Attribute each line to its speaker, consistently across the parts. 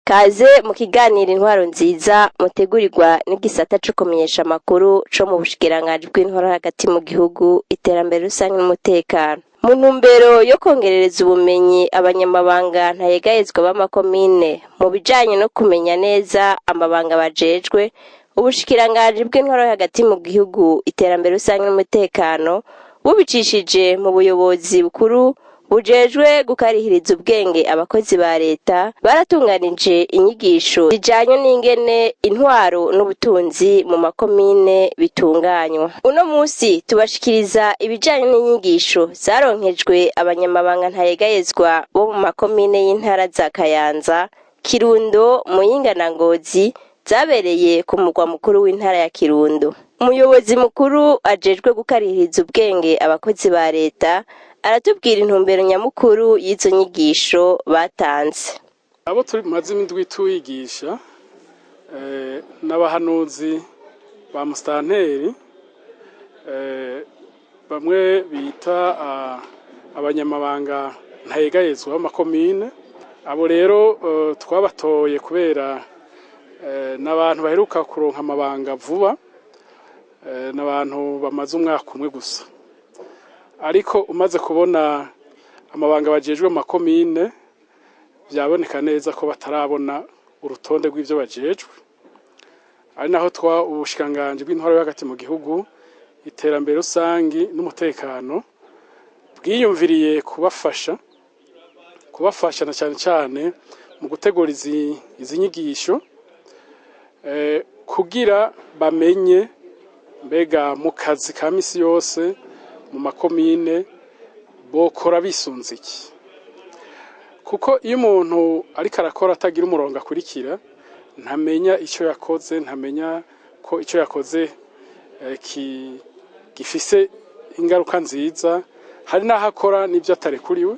Speaker 1: Kaze mu kiganiro intwaro nziza mutegurirwa n'igisata cyo kumenyesha amakuru cyo mu bushikiranganje bw'intwaro hagati mu gihugu iterambere rusange n'umutekano mu ntumbero yo kongerereza ubumenyi abanyamabanga ntayegayezwa b'amakomine mu bijanye no kumenya neza amabanga bajejwe ubushikiranganje bw'intwaro hagati mu gihugu iterambere rusange n'umutekano bubicishije mu buyobozi bukuru bujejwe gukarihiriza ubwenge abakozi ba leta baratunganije inyigisho zijanye n'ingene intwaro n'ubutunzi mu makomine bitunganywa. Uno musi tubashikiriza ibijanye n'inyigisho zaronkejwe abanyamabanga ntayegayezwa bo mu makomine y'intara za Kayanza, Kirundo, Muyinga na Ngozi zabereye ku mugwa mukuru w'intara ya Kirundo. Umuyobozi mukuru ajejwe gukarihiriza ubwenge abakozi ba leta aratubwira intumbero nyamukuru y'izo nyigisho batanze.
Speaker 2: Abo turi maze imindwi tuyigisha n'abahanuzi ba mustanteri bamwe bita abanyamabanga ntayegayezwa b'amakomine. Abo rero twabatoye kubera n'abantu baheruka kuronka amabanga vuba, n'abantu bamaze umwaka umwe gusa. Ariko umaze kubona amabanga bajejwe mu makomine byaboneka neza ko batarabona urutonde rw'ivyo bajejwe. Ari naho ubushikanganje bw'intwaro hagati mu gihugu iterambere rusangi n'umutekano bwiyumviriye kubafasha na cyane cyane mu gutegura izi nyigisho kugira bamenye mbega mu kazi ka misi yose mu makomine bokora bisunze iki. Kuko iyo umuntu ariko arakora atagira umurongo akurikira ntamenya icyo yakoze, ntamenya ko icyo yakoze gifise ingaruka nziza, hari n'aho akora n'ibyo atarekuriwe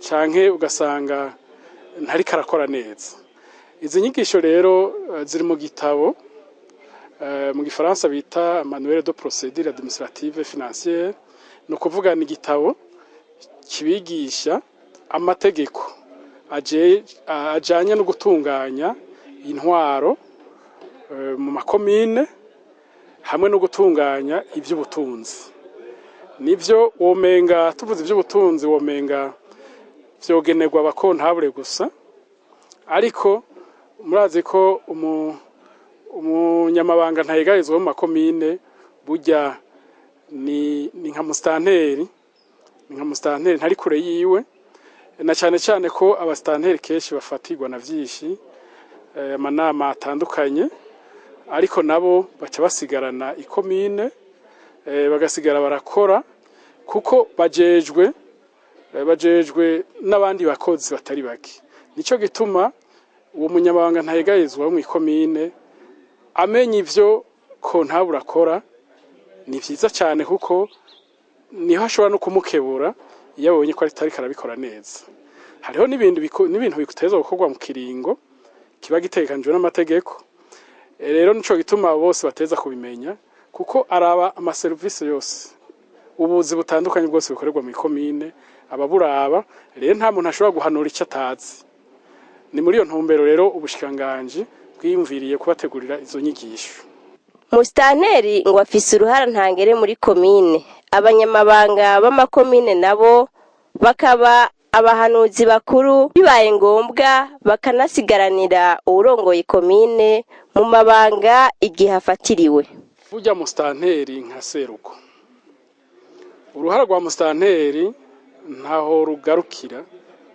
Speaker 2: canke ugasanga ntariko arakora neza. Izi nyigisho rero ziri mu gitabo mu gifaransa bita manuel de procédure administrative et financière, no kuvuga ni igitabo kibigisha amategeko ajanye no gutunganya intwaro mu makomine hamwe no gutunganya ivy'ubutunzi. Nivyo womenga tuvuze ivy'ubutunzi womenga vyogenerwa abakontabule gusa, ariko murazi ko umunyamabanga ntayegayezwa mu makomine burya ni nka mustanteri ntari kure yiwe, na cyane cyane ko abastanteri kenshi bafatirwa na vyinshi amanama atandukanye, ariko nabo baca basigarana ikomine bagasigara barakora kuko bajejwe n'abandi bakozi batari bake. Nico gituma uwo munyamabanga ntayegayezwa mu ikomine amenya ivyo kontabule akora ni vyiza cyane, kuko niho ashobora no kumukebura iyo abonye ko atari karabikora neza. Hariho n'ibintu bikuteza gukorwa mu kiringo kiba gitegekanijwe n'amategeko. Rero nico gituma bose bateza kubimenya, kuko araba amaserivisi yose, ubuzi butandukanye bwose bukorerwa mu ikomine ababuraba. Rero nta muntu ashobora guhanura icyo atazi. Ni muri iyo ntumbero rero ubushikanganje bwiyumviriye kubategurira izo nyigisho.
Speaker 1: Mustanteri ngo afise uruhara ntangere muri komine, abanyamabanga b'amakomine nabo bakaba abahanuzi bakuru, bibaye ngombwa bakanasigaranira uwurongoye komine mu mabanga igihe afatiriwe.
Speaker 2: Burya mustanteri nka seruko, uruhara rwa mustanteri ntaho rugarukira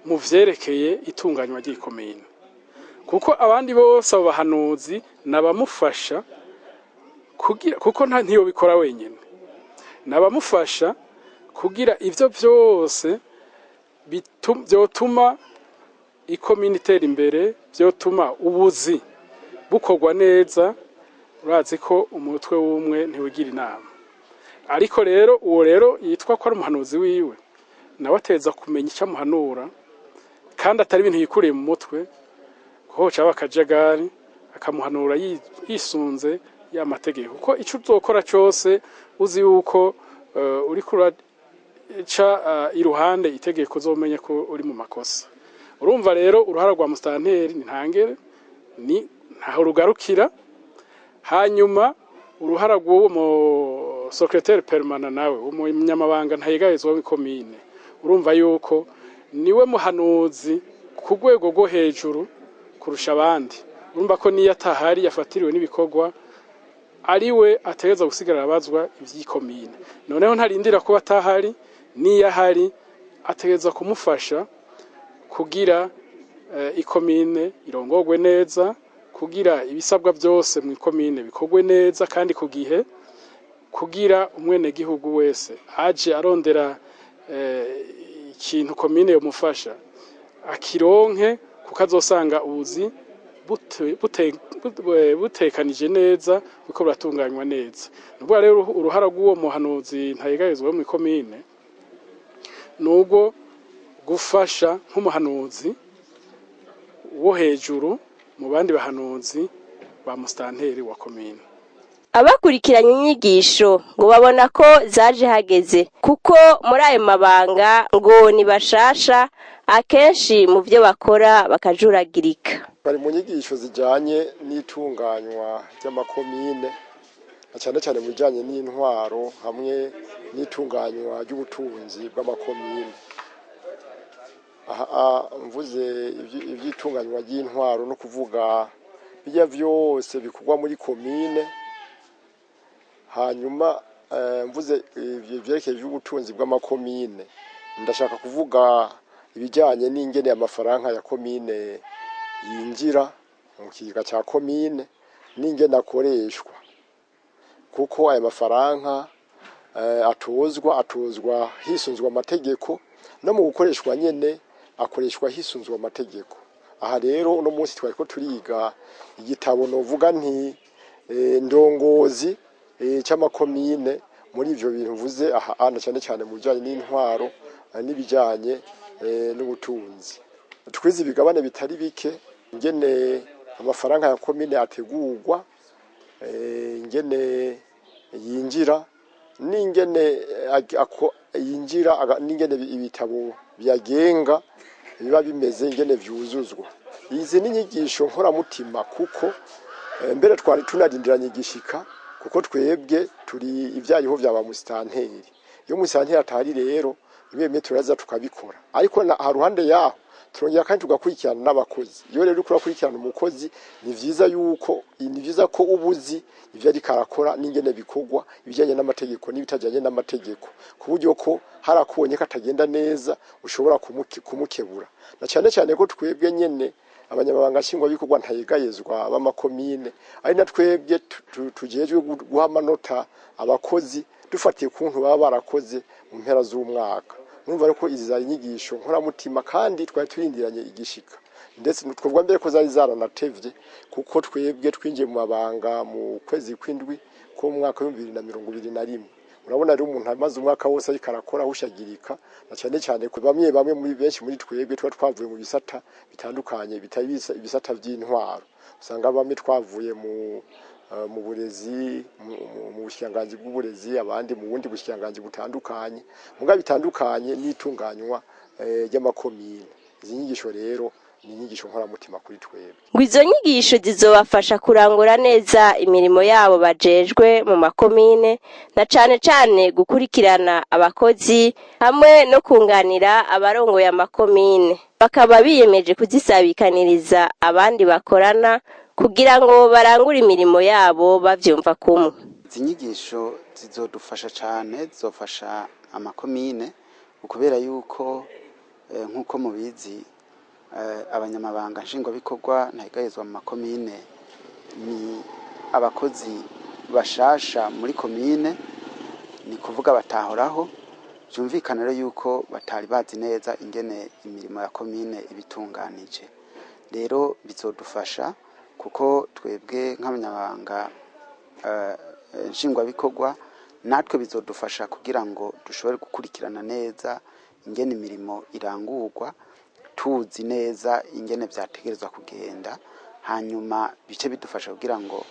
Speaker 2: mu vyerekeye itunganywa ry'ikomine, kuko abandi bose abahanuzi nabamufasha kuko ntiyo bikora wenyene, nabamufasha kugira ivyo vyose byotuma ikomine itera imbere, byotuma ubuzi bukorwa neza, urazi ko umutwe w'umwe ntiwigira inama. Ariko rero uwo rero yitwa ko ari umuhanuzi wiwe nawe ateza kumenya icyo amuhanura kandi atari ibintu yikuriye mu mutwe kuko caba akajagari akamuhanura yisunze ya mategeko kuko icyo uzokora cyose uzi yuko uri kuraca iruhande itegeko uzomenye ko uri mu makosa. Urumva rero uruhara rwa musitanteri ni ntangere ni ntaho rugarukira. Hanyuma uruhara rw'uwo mu secrétaire permanent nawe umunyamabanga ntayegayezwa w'ikomine urumva yuko niwe muhanuzi ku rwego rwo hejuru kurusha abandi. Urumva ko niyo atahari yafatiriwe n'ibikorwa ariwe ategeza gusigara abazwa ivy'ikomine. Noneho ntarindira ko atahari niyo ahari ategeza kumufasha kugira ikomine irongorwe neza, kugira ibisabwa byose mu ikomine bikorwe neza kandi ku gihe, kugira umwene gihugu wese aje arondera ikintu komine yomufasha akironke kuko azosanga ubuzi butekanije neza kuko buratunganywa neza. Nubwo rero uruhara rw'uwo muhanuzi ntayegayezwa mu ikomine nubwo gufasha nk'umuhanuzi wo hejuru mu bandi bahanuzi ba musitanteri wa komine.
Speaker 1: Abakurikiranye inyigisho ngo babona ko zaje hageze kuko muri ayo mabanga ngo ni bashasha akenshi mu byo bakora bakajuragirika.
Speaker 3: Bari mu nyigisho zijanye n'itunganywa ry'amakomine cyane cyane mu bijanye n'intwaro hamwe n'itunganywa ry'ubutunzi bw'amakomine. Mvuze iby'itunganywa ry'intwaro no kuvuga bijya byose bikugwa muri komine. Hanyuma mvuze ibyerekeye by'ubutunzi bw'amakomine ndashaka kuvuga ibijyanye n'ingene amafaranga ya komine yinjira mu kigega cya komine n'ingene akoreshwa kuko aya mafaranga atozwa hisunzwe amategeko no mu gukoreshwa nyene akoreshwa hisunzwe amategeko. Aha rero uno munsi twari ko turiga igitabo novuga nti ndongozi cy'amakomine muri ivyo bintu mvuze aha cyane cyane mu bijanye n'intwaro n'ibijanye n'ubutunzi. Twize ibigabane bitari bike ingene amafaranga ya komine ategurwa, ingene yinjira n'ingene yinjira n'ingene ibitabo byagenga biba bimeze ingene vyuzuzwa. Izi ni inyigisho nkoramutima kuko mbere twari tunarindiranye igishika kuko twebwe turi ivyariho vya ba musitanteri. Iyo musitanteri atari rero ibeme turaza tukabikora. Ariko haruhande yaho turongera kandi tugakurikirana n'abakozi. Iyo rero kurakurikirana umukozi ni vyiza ko ubuzi ivyo ari karakora n'ingene bikorwa ibijanye n'amategeko n'ibitajanye n'amategeko ku buryo ko harakubonye katagenda neza ushobora kumukebura. Na cyane cyane ko twebwe nyene abanyamabanga nshingwa bikorwa ntayegayezwa b'amakomine ari na twebwe tujejwe guha amanota abakozi dufatiye kuntu baba barakoze mu mpera z'umwaka. Numva ko izi zari inyigisho nkoramutima kandi twari turindiranye igishika ndetse twubwa mbere ko zari zaranatevye kuko twebwe twinjiye mu mabanga mu kwezi kw'indwi ko mu mwaka wa 2021. Urabona rero umuntu amaze umwaka wose ari karakora hushagirika na cyane cyane ko bamwe muri benshi muri twebwe twavuye mu bisata bitandukanye bitari ibisata by'intwaro. Usanga bamwe twavuye mu burezi mu bushikiranganji bw'uburezi abandi mu bundi bushikiranganji butandukanye muga bitandukanye n'itunganywa ry'amakomine. Izi nyigisho rero ni inyigisho nkoramutima kuri twebwe.
Speaker 1: Izo nyigisho zizobafasha kurangura neza imirimo yabo bajejwe mu makomine na cane gukurikirana abakozi hamwe no kunganira abarongoye amakomine. Bakaba biyemeje kuzisabikaniriza abandi bakorana kugira ngo barangure imirimo yabo bavyumva kumwe.
Speaker 4: Izi nyigisho zizodufasha cyane, zizofasha amakomine ukubera yuko nkuko mubizi abanyamabanga nshingwabikorwa ntayegayezwa mu makomine ni abakozi bashasha muri komine, ni kuvuga batahoraho. Byumvikana rero yuko batari bazi neza ingene imirimo ya komine ibitunganije. Rero bizodufasha kuko twebwe nk'abanyamabanga nshingwabikorwa natwe bizodufasha kugira ngo dushobore gukurikirana neza ingene imirimo irangurwa, tuzi neza ingene vyategerezwa kugenda, hanyuma bice bidufasha kugira ngo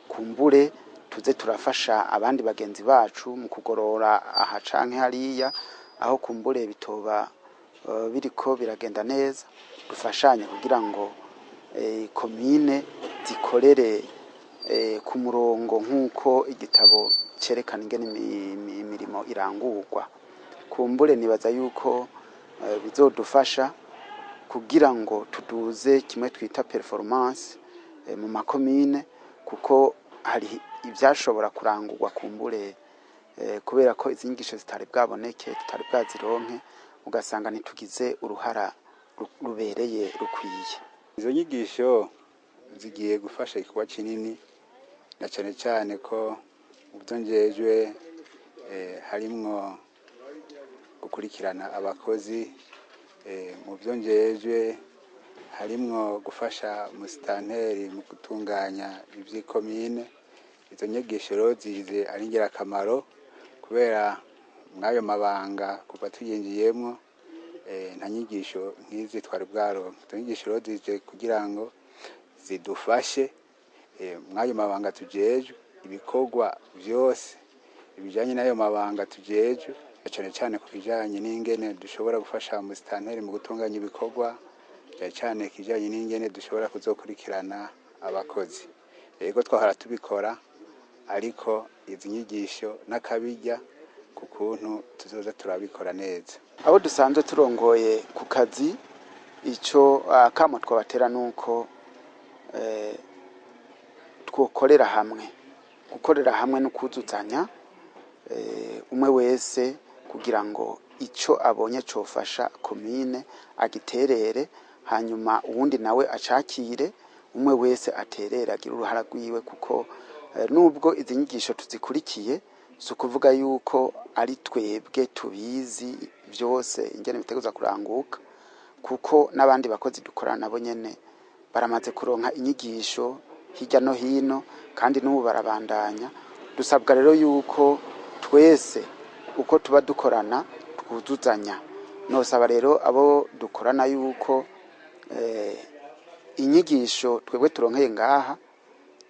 Speaker 4: kumbure tuze turafasha abandi bagenzi bacu mu kugorora aha canke hariya aho kumbure bitoba biriko biragenda neza, dufashanye kugira ngo komine zikorere ku murongo nk'uko igitabo cerekana ingene imirimo irangurwa. Kumbure nibaza yuko bizodufasha kugira ngo tuduze kimwe twita performance mu makomine, kuko hari ivyashobora kurangurwa kumbure kubera ko izi nyigisho zitari bwaboneke, tutari bwazironke, ugasanga ntitugize uruhara rubereye rukwiye.
Speaker 5: Izo nyigisho zigiye gufasha igikorwa kinini, na cane cane ko muvyo njejwe harimwo gukurikirana abakozi, muvyo njejwe harimwo gufasha umusitanteri mu gutunganya ivy'ikomine. Izo nyigisho rero zize ari ngirakamaro kubera mwayo mabanga kuva tuyinjiyemwo nta nyigisho nk'izi twari bwaronke. Izo nyigisho rero zije kugira ngo zidufashe mwayo mabanga tujejwe, ibikorwa vyose ibijanye n'ayo mabanga tujejwe, cane cane ku bijanye n'ingene dushobora gufasha umusitanteri mu gutunganya ibikorwa, cane cane kijanye n'ingene dushobora kuzokurikirana abakozi. Yego twahora tubikora, ariko izi nyigisho n'akabirya ku kuntu tuzoza turabikora neza.
Speaker 4: Abo dusanzwe turongoye ku kazi, ico akamo twabatera nuko twokorera hamwe, gukorera hamwe no kuzuzanya, umwe wese kugira ngo ico abonye cofasha komine agiterere, hanyuma uwundi nawe acakire, umwe wese aterere agira uruhara rwiwe, kuko nubwo izi nyigisho tuzikurikiye si ukuvuga yuko ari twebwe tubizi byose ingene biteguza kuranguka, kuko n'abandi bakozi dukorana nabo nyene baramaze kuronka inyigisho hirya no hino, kandi n'ubu barabandanya. Dusabwa rero yuko twese uko tuba dukorana twuzuzanya. Nosaba rero abo dukorana yuko inyigisho twebwe turonkeye ngaha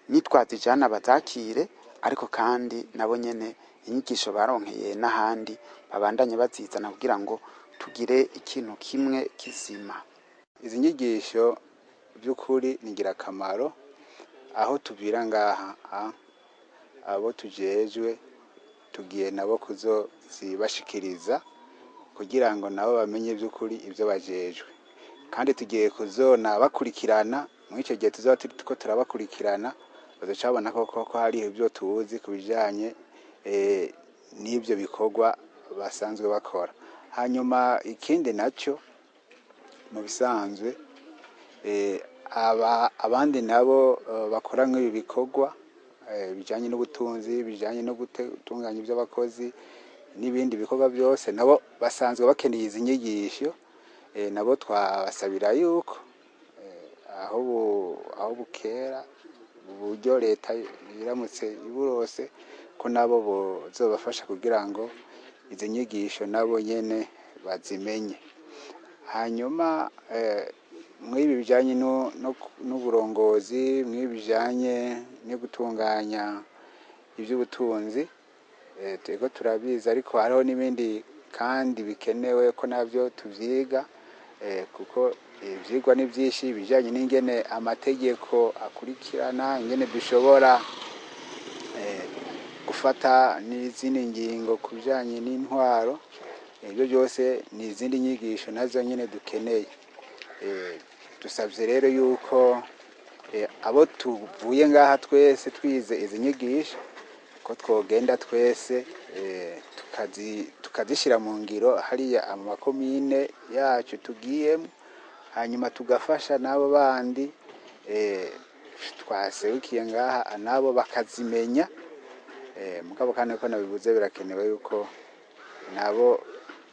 Speaker 4: nitwazijana bazakire, ariko kandi nabo nyene inyigisho baronkeye n'ahandi babandanye bazizana kugira ngo tugire ikintu kimwe kizima.
Speaker 5: Izi nyigisho by'ukuri ni ngirakamaro, aho tuvira ngaha abo tujejwe tugiye nabo kuzozibashikiriza kugira ngo nabo bamenye by'ukuri ibyo bajejwe, kandi tugiye kuzona bakurikirana. Muri icyo gihe tuzaba turiko turabakurikirana, bazocabona ko hari ibyo tuzi ku bijanye n'ibyo bikorwa basanzwe bakora. Hanyuma ikindi naco mu bisanzwe abandi nabo bakora nk'ibi bikorwa bijanye n'ubutunzi, bijanye no gutunganya iby'abakozi n'ibindi bikorwa byose, nabo basanzwe bakeneye izi nyigisho. Nabo twabasabira yuko aho bukera uburyo leta iramutse iburose ko nabo bozobafasha kugira ngo izi nyigisho nabo nyene bazimenye. Hanyuma mw'ibi bijanye n'uburongozi, mw'ibi bijanye no gutunganya iby'ubutunzi, twego turabizi, ariko hariho n'ibindi kandi bikenewe ko navyo tuvyiga, kuko ivyigwa ni vyinshi bijanye n'ingene amategeko akurikirana, ingene dushobora gufata n'izindi ngingo ku bijanye n'intwaro. Ibyo byose ni izindi nyigisho nazo nyene dukeneye. Dusabye rero yuko abo tuvuye ngaha twese twize izi nyigisho ko twogenda twese tukazishira mu ngiro hariya amakomine yacu tugiyemo, hanyuma tugafasha n'abo bandi twaserukiye ngaha nabo bakazimenya. Mugabo kandi ko nabivuze birakenewe yuko nabo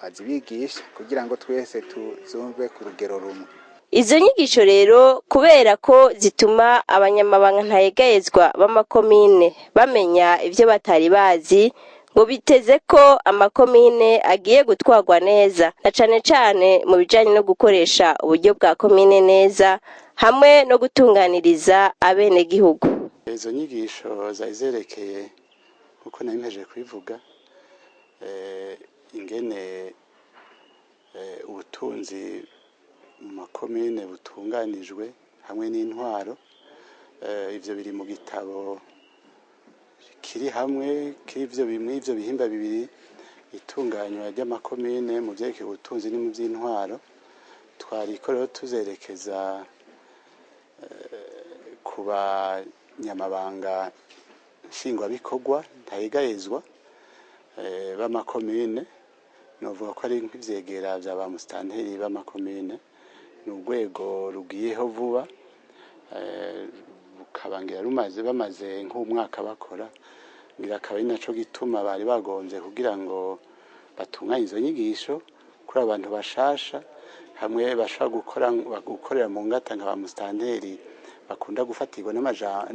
Speaker 5: bazibigisha kugira ngo twese tuzumve ku rugero rumwe.
Speaker 1: Izo nyigisho rero kubera ko zituma abanyamabanga ntayegayezwa b'amakomine bamenya ivyo batari bazi, ngo biteze ko amakomine agiye gutwarwa neza, na cane cane mu bijanye no gukoresha uburyo bwa komine neza hamwe no gutunganiriza abenegihugu.
Speaker 5: Izo nyigisho zari zerekeye nkuko nabimejeje kubivuga ingene ubutunzi mu makomine butunganijwe hamwe n'intwaro. Ivyo biri mu gitabo kiri hamwe k'ivyo bihimba bibiri, itunganywa ry'amakomine mu vyerekeye ubutunzi no mu vy'intwaro. Twariko rero tuzerekeza ku banyamabanga nshingwabikorwa ntayegayezwa b'amakomine. Novuga ko ari nk'ivyegera vya ba musitanteri b'amakomine. Ni urwego rugiyeho vuba, bukabangira bamaze nk'umwaka bakora, ngira akaba ari naco gituma bari bagombye kugira ngo batunganye izo nyigisho kuri abantu bashasha, hamwe bashobora gukorera mu ngata nka ba musitanteri bakunda gufatirwa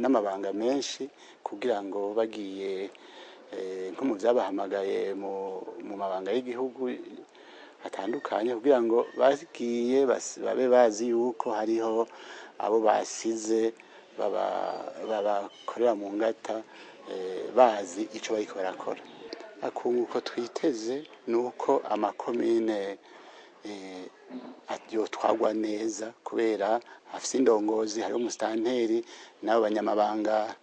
Speaker 5: n'amabanga menshi, kugira ngo bagiye nko mu vyabahamagaye mu mabanga y'igihugu atandukanye, kugira ngo bagiye babe bazi yuko hariho abo basize babakorera mu ngata, bazi ico bariko barakora. Akunguko twiteze nuko amakomine yotwarwa neza, kubera afise indongozi, hariho umusitanteri n'abanyamabanga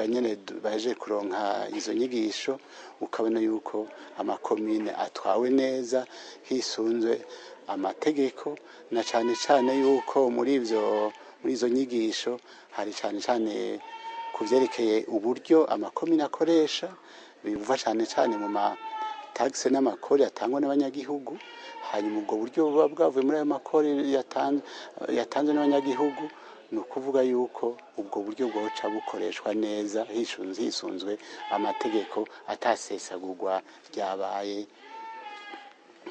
Speaker 5: nyene baje kuronka izo nyigisho. Ukabona yuko amakomine atwawe neza hisunzwe amategeko, na cane cane yuko muri izo nyigisho hari cane cane kuvyerekeye uburyo amakomine akoresha, biva cane cane mu taxe n'amakori atangwa n'abanyagihugu. Hanyuma ubwo buryo buba bwavuye muri ayo makori yatanzwe n'abanyagihugu, ni ukuvuga yuko ubwo buryo bwoca bukoreshwa neza hisunzwe amategeko, atasesagurwa ryabaye,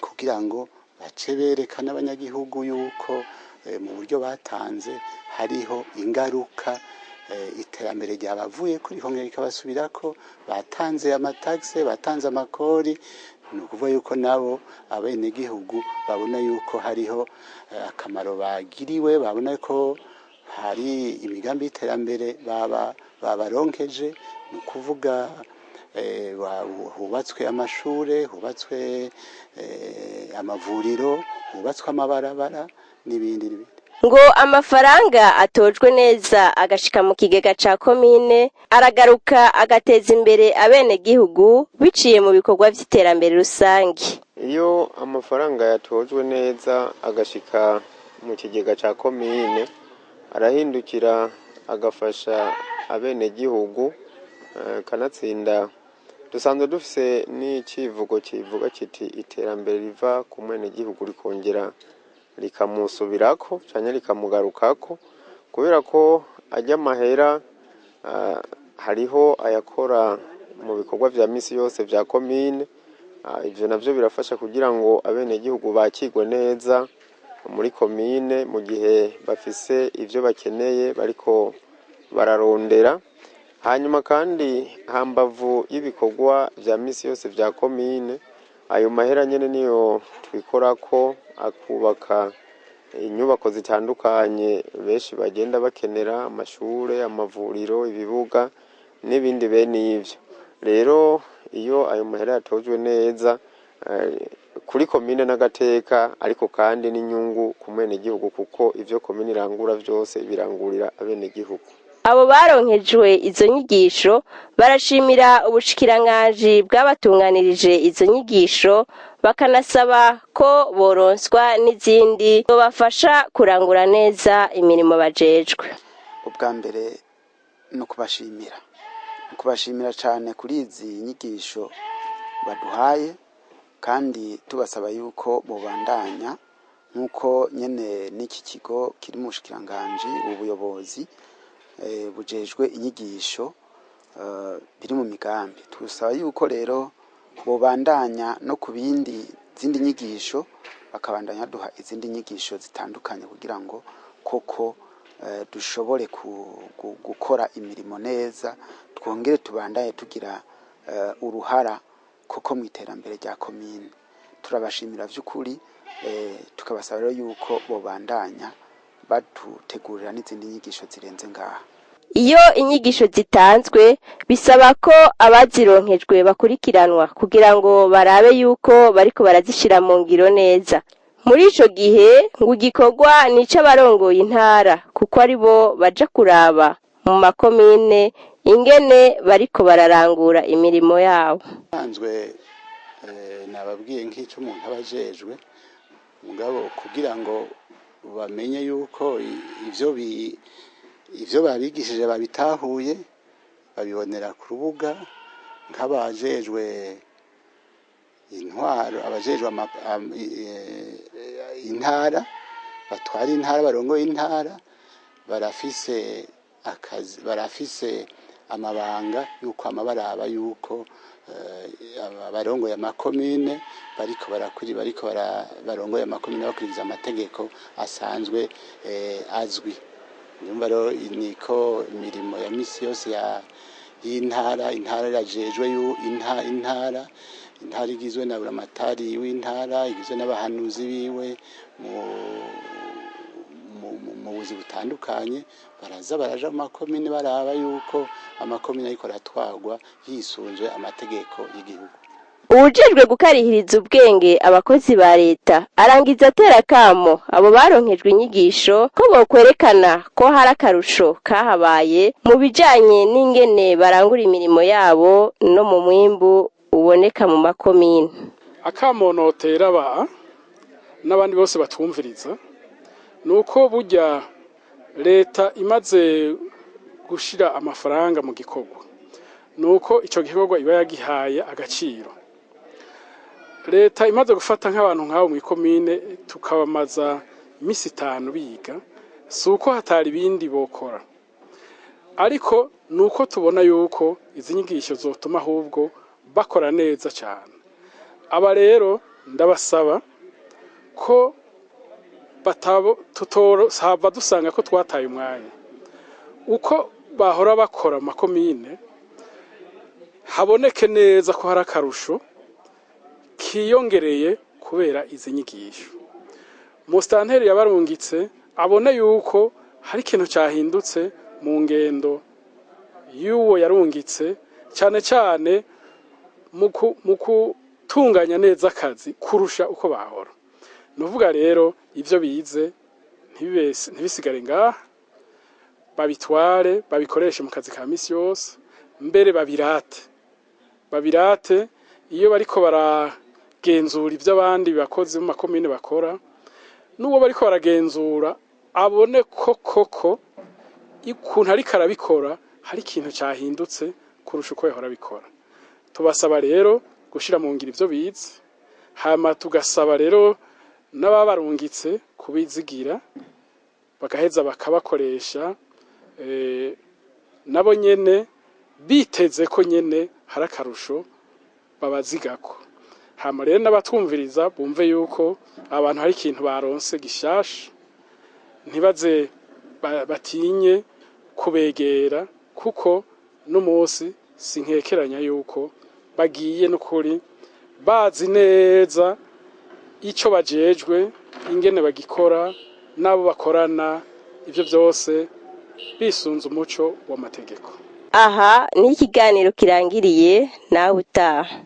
Speaker 5: kugira ngo bace berekana abanyagihugu yuko mu buryo batanze hariho ingaruka, iterambere ryabavuye kuri hongera ikabasubirako, batanze amataxe, batanze amakori. Ni ukuvuga yuko nabo abenegihugu babona yuko hariho akamaro bagiriwe, babona ko hari imigambi y'iterambere babaronkeje. Ni ukuvuga hubatswe amashure, hubatswe amavuriro, hubatswe amabarabara n'ibindi.
Speaker 1: Ngo amafaranga atojwe neza agashika mu kigega ca komine aragaruka agateza imbere abenegihugu biciye mu bikorwa vy'iterambere rusangi.
Speaker 3: Iyo amafaranga yatojwe neza agashika mu kigega ca komine, arahindukira agafasha abenegihugu, kanatsinda dusanzwe dufise n'icivugo kivuga kiti iterambere riva ku mwenegihugu rikongera rikamusubirako canke rikamugarukako, kubera ko ajya amahera hariho ayakora mu bikorwa vya misi yose vya komine. Ivyo navyo birafasha kugira ngo abenegihugu bakigwe neza muri komine mu gihe bafise ivyo bakeneye bariko bararondera. Hanyuma kandi hambavu y'ibikorwa vya misi yose vya komine, ayo mahera nyene niyo twikorako akubaka inyubako zitandukanye benshi bagenda bakenera, amashure, amavuriro, ibibuga n'ibindi bene ivyo. Rero iyo ayo mahera yatojwe neza kuri komine n'agateka, ariko kandi n'inyungu ku mwenegihugu, kuko ivyo komine irangura vyose birangurira abenegihugu.
Speaker 1: Abo baronkejwe izo nyigisho barashimira ubushikiranganji bw'abatunganirije izo nyigisho, bakanasaba ko boronswa n'izindi bobafasha kurangura neza imirimo bajejwe.
Speaker 4: Ubwa mbere no kubashimira cyane kuri izi nyigisho baduhaye, kandi tubasaba yuko bobandanya nk'uko nyene n'iki kigo kiri mu bushikiranganji ubuyobozi bujejwe inyigisho biri mu migambi. Tusaba yuko rero bobandanya no ku zindi nyigisho bakabandanya duha izindi nyigisho zitandukanye kugira ngo koko dushobore gukora imirimo neza, twongere tubandanye tugira uruhara koko mu iterambere rya komine. Turabashimira vy'ukuri, tukabasaba rero yuko bobandanya badutegurira n'izindi nyigisho zirenze ngaha.
Speaker 1: Iyo inyigisho zitanzwe bisaba ko abazironkejwe bakurikiranwa kugira ngo barabe yuko bariko barazishira mu ngiro neza. Muri ico gihe ngo igikorwa nico abarongoye intara, kuko ari bo baja kuraba mu makomine ingene bariko bararangura imirimo yabo.
Speaker 5: Sanzwe nababwiye nk'ico umuntu abajejwe mugabo kugira ngo bamenye yuko ivyo babigishije babitahuye, babibonera ku rubuga nk'abajejwe intwaro, abajejwe intara, batwara intara, barongoye intara, barafise akazi, barafise amabanga yuko amabaraba yuko barongoye amakomine bariko barongoye amakomine bakurikiza amategeko asanzwe azwi. Nyumva rero niko imirimo ya misi yose y'intara irajejwe intara igizwe na buramatari w'intara, igizwe n'abahanuzi biwe mu buzi butandukanye, baraja mu makomine baraba yuko amakomine ariko aratwagwa yisunze amategeko y'igihugu.
Speaker 1: Uwujejwe gukarihiriza ubwenge abakozi ba leta arangiza atera kamo abo baronkejwe inyigisho ko bokwerekana ko hari akarusho kahabaye mu bijanye n'ingene barangura imirimo yabo no mu mwimbu uboneka mu makomine.
Speaker 2: Akamonotera n'abandi bose batumviriza nuko burya leta imaze gushira amafaranga mu gikorwa, nuko ico gikorwa iba yagihaye agaciro. Leta imaze gufata nk'abantu nk'abo mu ikomine tukabamaza imisi 5 biga, suko hatari ibindi bokora, ariko nuko tubona yuko izi nyigisho zotuma ahubwo bakora neza cyane. Aba rero ndabasaba ko tutorohava dusanga ko twataye umwanya, uko bahora bakora makomine haboneke neza ko hari akarusho kiyongereye kubera izi nyigisho. Mustanteri yabarungitse abone yuko hari ikintu cyahindutse mu ngendo y'uwo yarungitse, cyane cyane mu gutunganya neza akazi kurusha uko bahora. Nuvuga rero ivyo bize ntibisigare ngaha, babitware babikoreshe mu kazi ka misi yose, mbere babirate iyo bariko baragenzura ivyo abandi bakozi mu makomine bakora, n'uwo bariko baragenzura abone koko ikuntu ariko arabikora hari ikintu cyahindutse kurusha uko yahora bikora. Tubasaba rero gushira mu ngiro ivyo bize, hama tugasaba rero n'ababarungitse kubizigira bagaheza bakabakoresha nabo nyene biteze ko nyene hari akarusho babazigako. Hama rero n'abatwumviriza bumve yuko abantu hari ikintu baronse gishasha, ntibaze batinye kubegera, kuko n'umunsi sinkekeranya yuko bagiye n'ukuri bazi neza ico bajejwe, ingene bagikora, nabo bakorana, ivyo byose bisunze umuco w'amategeko.
Speaker 1: Aha ni ikiganiro kirangiriye, nawe utaha.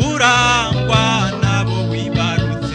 Speaker 6: Urangwa nabo wibarutse